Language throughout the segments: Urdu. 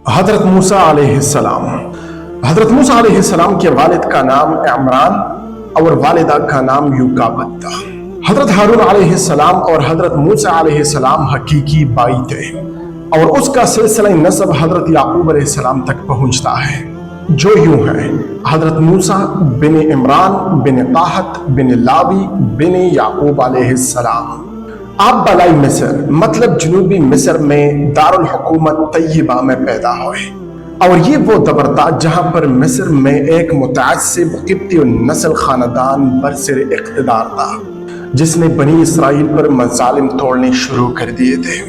حضرت موسیٰ علیہ السلام حضرت موسیٰ علیہ السلام کے والد کا نام عمران اور والدہ کا نام یوکابد تھا۔ حضرت ہارون علیہ السلام اور حضرت موسیٰ علیہ السلام حقیقی بھائی تھے اور اس کا سلسلہ نسب حضرت یعقوب علیہ السلام تک پہنچتا ہے جو یوں ہے: حضرت موسیٰ بن عمران بن طاہت بن لاوی بن یعقوب علیہ السلام۔ آپ بالائی مصر مطلب جنوبی مصر میں دارالحکومت طیبہ میں پیدا ہوئے، اور یہ وہ دور تھا جہاں پر مصر میں ایک متعصب قبطی نسل خاندان برسر اقتدار تھا جس نے بنی اسرائیل پر مظالم توڑنے شروع کر دیے تھے۔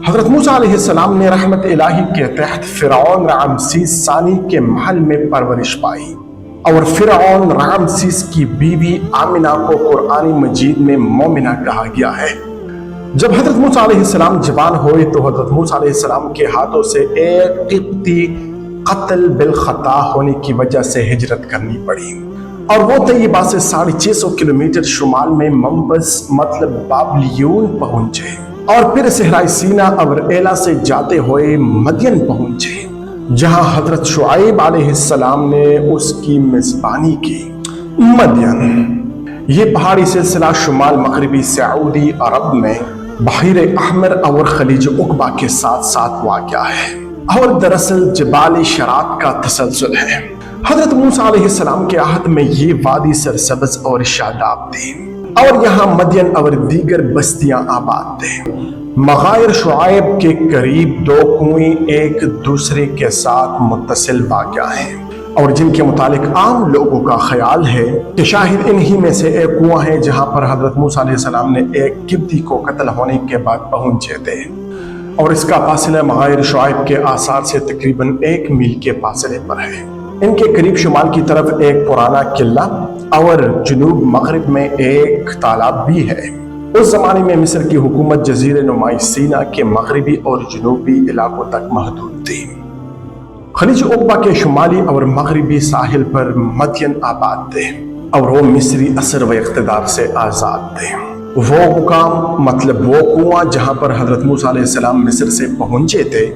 حضرت موسیٰ علیہ السلام نے رحمت الہی کے تحت فرعون رامسیس ثانی کے محل میں پرورش پائی، اور فرعون رامسیس کی بیوی آمنہ کو قرآن مجید میں مومنہ کہا گیا ہے۔ جب حضرت موسیٰ علیہ السلام جوان ہوئے تو حضرت موسیٰ علیہ السلام کے ہاتھوں سے ایک قبطی قتل بالخطا ہونے کی وجہ سے ہجرت کرنی پڑی، اور وہ طیبہ سے 650 کلومیٹر شمال میں منبس مطلب بابلیون پہنچے، اور پھر صحرائے سینا اور ایلا سے جاتے ہوئے مدین پہنچے جہاں حضرت شعیب علیہ السلام نے اس کی میزبانی کی۔ مدین یہ پہاڑی سلسلہ شمال مغربی سعودی عرب میں بحیر احمر اور خلیج عقبہ کے ساتھ ساتھ واقع ہے، اور دراصل جبال شرات کا تسلسل ہے۔ حضرت موسیٰ علیہ السلام کے عہد میں یہ وادی سرسبز اور شاداب تھی، اور یہاں مدین اور دیگر بستیاں آباد تھے۔ مغائر شعیب کے قریب 2 کنویں ایک دوسرے کے ساتھ متصل واقع ہیں، اور جن کے متعلق عام لوگوں کا خیال ہے کہ شاہد انہی میں سے ایک کنواں ہے جہاں پر حضرت موسیٰ علیہ السلام نے ایک قبطی کو قتل ہونے کے بعد پہنچے تھے، اور اس کا فاصلہ مغائر شعیب کے آثار سے تقریباً 1 میل کے فاصلے پر ہے۔ ان کے قریب شمال کی طرف ایک پرانا قلعہ اور جنوب مغرب میں ایک تالاب بھی ہے۔ اس زمانے میں مصر کی حکومت جزیرہ نمائی سینا کے مغربی اور جنوبی علاقوں تک محدود تھی۔ خلیج عقبہ کے شمالی اور مغربی ساحل پر مدین آباد تھے، اور وہ مصری اثر و اقتدار سے آزاد تھے۔ وہ مقام مطلب وہ کنواں جہاں پر حضرت موسیٰ علیہ السلام مصر سے پہنچے تھے،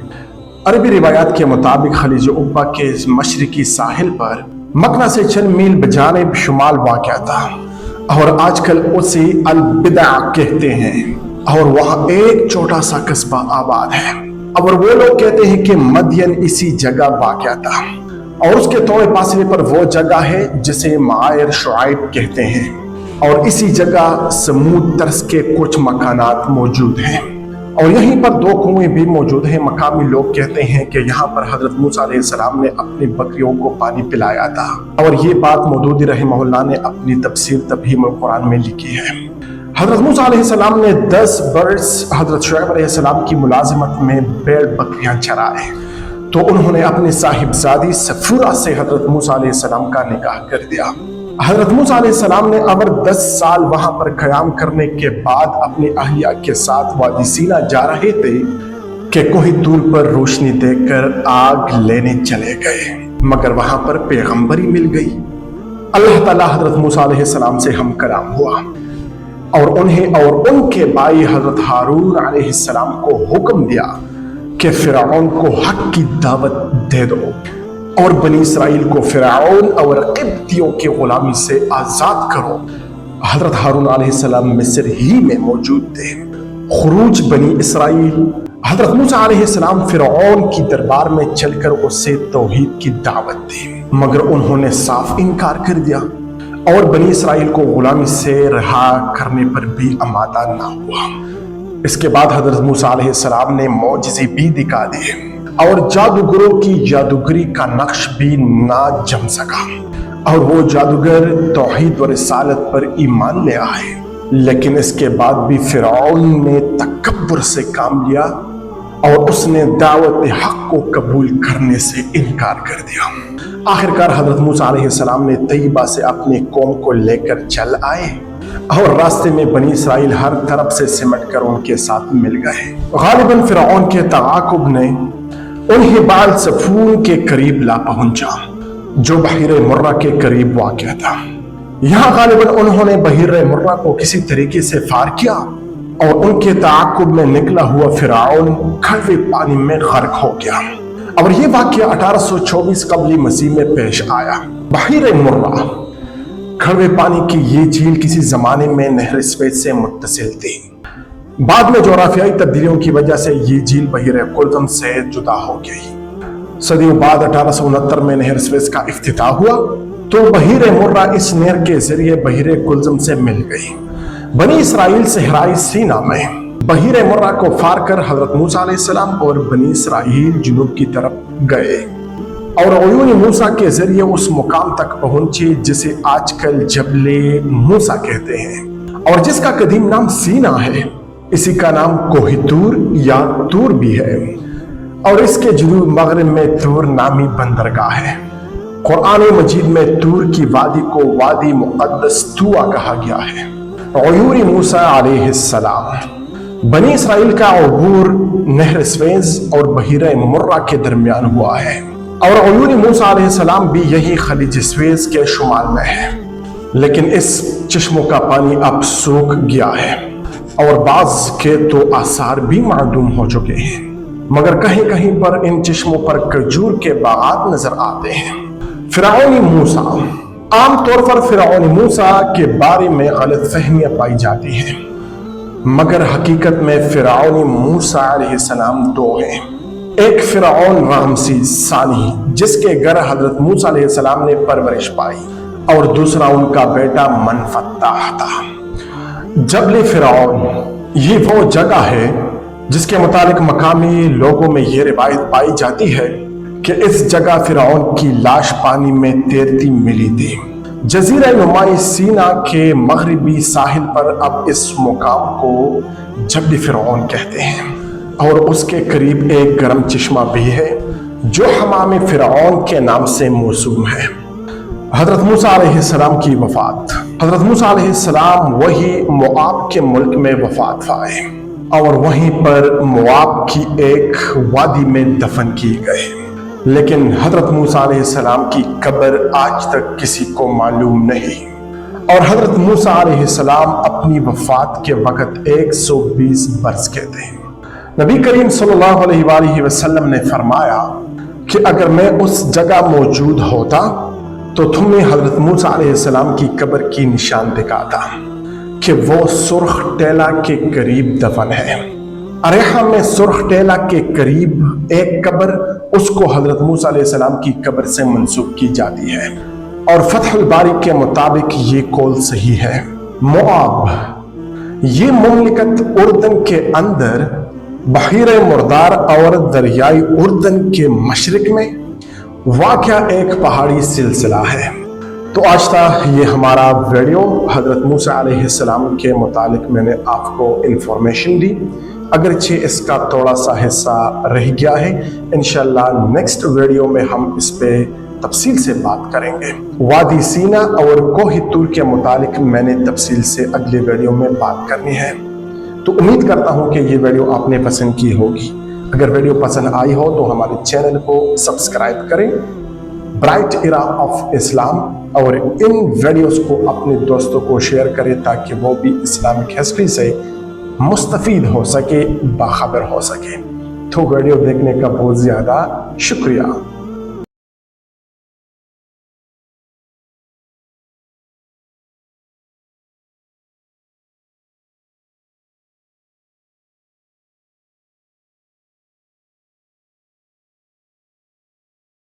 عربی روایات کے مطابق خلیج عقبہ کے مشرقی ساحل پر مکہ سے چند میل بجانب شمال واقع تھا، اور آج کل اسے البدع کہتے ہیں، اور وہاں ایک چھوٹا سا قصبہ آباد ہے، اور وہ لوگ کہتے ہیں کہ مدین اسی جگہ واقع تھا، اور اس کے تھوڑے فاصلے پر وہ جگہ ہے جسے مغائر شعیب کہتے ہیں، اور اسی جگہ سمود طرز کے کچھ مکانات موجود ہیں، اور یہیں پر 2 کنویں بھی موجود ہیں۔ مقامی لوگ کہتے ہیں کہ یہاں پر حضرت موسیٰ علیہ السلام نے اپنی بکریوں کو پانی پلایا تھا، اور یہ بات مودودی رحمہ اللہ نے اپنی تفسیر تفہیم القرآن میں لکھی ہے۔ حضرت موسیٰ علیہ السلام نے 10 برس حضرت شعیب علیہ السلام کی ملازمت میں بھیڑ بکریاں چرائے، تو انہوں نے اپنے صاحبزادی سفورہ سے حضرت موسیٰ علیہ السلام کا نکاح کر دیا۔ حضرت موسیٰ علیہ السلام نے اور 10 سال وہاں پر قیام کرنے کے بعد اپنی اہلیہ کے ساتھ وادی سینا جا رہے تھے کہ کوہ طور پر روشنی دیکھ کر آگ لینے چلے گئے، مگر وہاں پر پیغمبری مل گئی۔ اللہ تعالیٰ حضرت موسیٰ علیہ السلام سے ہم کلام ہوا، اور انہیں اور ان کے بھائی حضرت ہارون علیہ السلام کو حکم دیا کہ فرعون کو حق کی دعوت دے دو، اور بنی اسرائیل کو فرعون اور قبطیوں کی غلامی سے آزاد کرو۔ حضرت ہارون علیہ السلام مصر ہی میں موجود تھے۔ خروج بنی اسرائیل۔ حضرت موسیٰ علیہ السلام فرعون کی دربار میں چل کر اسے توحید کی دعوت دی، مگر انہوں نے صاف انکار کر دیا، اور بنی اسرائیل کو غلامی سے رہا کرنے پر بھی آمادہ نہ ہوا۔ اس کے بعد حضرت موسیٰ علیہ السلام نے معجزے بھی دکھا دیے، اور جادوگروں کی جادوگری کا نقش بھی نہ جم سکا، اور وہ جادوگر توحید و رسالت پر ایمان لے آئے، لیکن اس کے بعد بھی فرعون نے تکبر سے کام لیا، اور اس نے دعوت حق کو قبول کرنے سے انکار کر دیا۔ آخرکار حضرت موسیٰ علیہ السلام نے طیبہ سے اپنی قوم کو لے کر چل آئے، اور راستے میں بنی اسرائیل ہر طرف سے سمٹ کر ان کے ساتھ مل گئے۔ غالباً فرعون کے تعاقب نے انہیں بعل صفون کے قریب لا پہنچا، جو بحیر مرہ کے قریب واقع تھا۔ یہاں غالباً انہوں نے بحیر مرہ کو کسی طریقے سے پار کیا، اور ان کے تعاقب میں نکلا ہوا فرعون کڑوے پانی میں غرق ہو گیا۔ اور یہ واقعہ 1824 قبل مسیح میں پیش آیا۔ بحیر مرہ، کڑوے پانی کی یہ جھیل کسی زمانے میں نہر سویز سے متصل تھی۔ بعد میں جغرافیائی تبدیلیوں کی وجہ سے یہ جھیل بحیر قلزم سے جدا ہو گئی۔ صدیوں بعد 1869 میں نہر سویز کا افتتاح ہوا تو بحیر مرہ اس نہر کے ذریعے بحیر قلزم سے مل گئی۔ بنی اسرائیل صحرائی سینا میں بحیر مرہ کو پار کر حضرت موسیٰ علیہ السلام اور بنی اسرائیل جنوب کی طرف گئے اور عیون موسیٰ کے ذریعے اس مقام تک پہنچے جسے آج کل جبل موسیٰ کہتے ہیں اور جس کا قدیم نام سینا ہے۔ اسی کا نام کوہ طور یا طور بھی ہے اور اس کے جنوب مغرب میں طور نامی بندرگاہ ہے۔ قرآن مجید میں طور کی وادی کو وادی مقدس طوٰ کہا گیا ہے۔ عیون موسیٰ علیہ السلام، بنی اسرائیل کا عبور نہر سویز اور بحیر مرہ کے درمیان ہوا ہے اور عیون موسیٰ علیہ السلام بھی یہی خلیج سویز کے شمال میں ہے، لیکن اس چشموں کا پانی اب سوکھ گیا ہے اور بعض کے تو آثار بھی معدوم ہو چکے ہیں، مگر کہیں کہیں پر ان چشموں پر کھجور کے باغات نظر آتے ہیں۔ فرعون موسیٰ، عام طور پر فرعون موسیٰ کے بارے میں غلط فہمیاں پائی جاتی ہیں، مگر حقیقت میں فرعون موسیٰ علیہ السلام دو ہیں۔ ایک فرعون رامسیس ثانی جس کے گھر حضرت موسیٰ علیہ السلام نے پرورش پائی اور دوسرا ان کا بیٹا منفتح تھا۔ جبل فرعون یہ وہ جگہ ہے جس کے متعلق مقامی لوگوں میں یہ روایت پائی جاتی ہے کہ اس جگہ فرعون کی لاش پانی میں تیرتی ملی تھی۔ جزیرہ نمائی سینا کے مغربی ساحل پر اب اس مقام کو جبل فرعون کہتے ہیں اور اس کے قریب ایک گرم چشمہ بھی ہے جو حمام فرعون کے نام سے موسوم ہے۔ حضرت موسیٰ علیہ السلام کی وفات۔ حضرت موسیٰ علیہ السلام وہی موآب کے ملک میں وفات پائے اور وہیں پر موآب کی ایک وادی میں دفن کی گئے، لیکن حضرت موسیٰ علیہ السلام کی قبر آج تک کسی کو معلوم نہیں اور حضرت موسیٰ علیہ السلام اپنی وفات کے وقت 120 برس کے تھے۔ نبی کریم صلی اللہ علیہ وآلہ وسلم نے فرمایا کہ اگر میں اس جگہ موجود ہوتا تو تمہیں حضرت موسیٰ علیہ السلام کی قبر کی نشان دکھاتا کہ وہ سرخ ٹیلا کے قریب دفن ہے۔ اریحا میں سرخ ٹیلا کے قریب ایک قبر اس کو حضرت موسیٰ علیہ السلام کی قبر سے منسوب کی جاتی ہے اور فتح الباری کے مطابق یہ قول صحیح ہے۔ موآب یہ مملکت اردن کے اندر بحیر مردار اور دریائے اردن کے مشرق میں واقع ایک پہاڑی سلسلہ ہے۔ تو آج تک یہ ہمارا ویڈیو حضرت موسیٰ علیہ السلام کے متعلق میں نے آپ کو انفارمیشن دی، اگرچہ اس کا تھوڑا سا حصہ رہ گیا ہے۔ انشاءاللہ نیکسٹ ویڈیو میں ہم اس پہ تفصیل سے بات کریں گے۔ وادی سینا اور کوہ طور کے متعلق میں نے تفصیل سے اگلے ویڈیو میں بات کرنی ہے۔ تو امید کرتا ہوں کہ یہ ویڈیو آپ نے پسند کی ہوگی۔ اگر ویڈیو پسند آئی ہو تو ہمارے چینل کو سبسکرائب کریں، برائٹ ایرا آف اسلام، اور ان ویڈیوز کو اپنے دوستوں کو شیئر کریں تاکہ وہ بھی اسلامک ہسٹری سے مستفید ہو سکے، باخبر ہو سکے۔ تو ویڈیو دیکھنے کا بہت زیادہ شکریہ۔